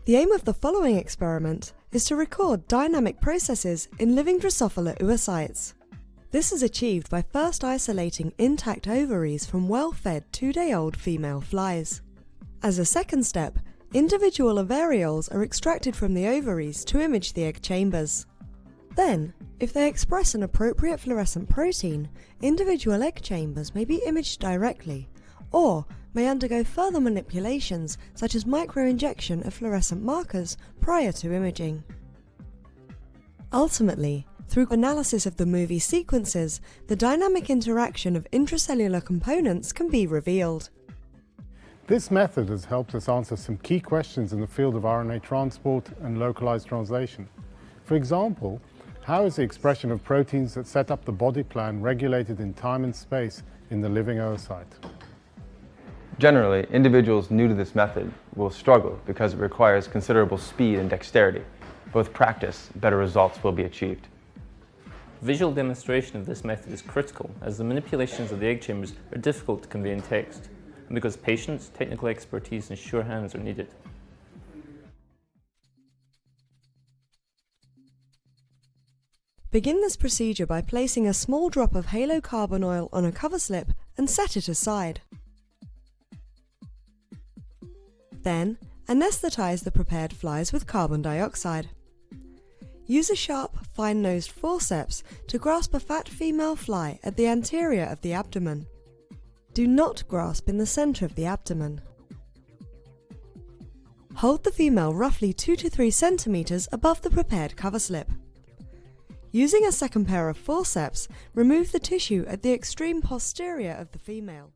The aim of the following experiment is to record dynamic processes in living Drosophila oocytes. This is achieved by first isolating intact ovaries from well-fed 2-day-old female flies. As a second step, individual ovarioles are extracted from the ovaries to image the egg chambers. Then, if they express an appropriate fluorescent protein, individual egg chambers may be imaged directly, or may undergo further manipulations such as microinjection of fluorescent markers prior to imaging. Ultimately, through analysis of the movie sequences, the dynamic interaction of intracellular components can be revealed. This method has helped us answer some key questions in the field of RNA transport and localized translation. For example, how is the expression of proteins that set up the body plan regulated in time and space in the living oocyte? Generally, individuals new to this method will struggle because it requires considerable speed and dexterity. But with practice, better results will be achieved. Visual demonstration of this method is critical as the manipulations of the egg chambers are difficult to convey in text, and because patience, technical expertise and sure hands are needed. Begin this procedure by placing a small drop of halocarbon oil on a cover slip and set it aside. Then, anesthetize the prepared flies with carbon dioxide. Use a sharp, fine-nosed forceps to grasp a fat female fly at the anterior of the abdomen. Do not grasp in the center of the abdomen. Hold the female roughly 2 to 3 centimeters above the prepared cover slip. Using a second pair of forceps, remove the tissue at the extreme posterior of the female.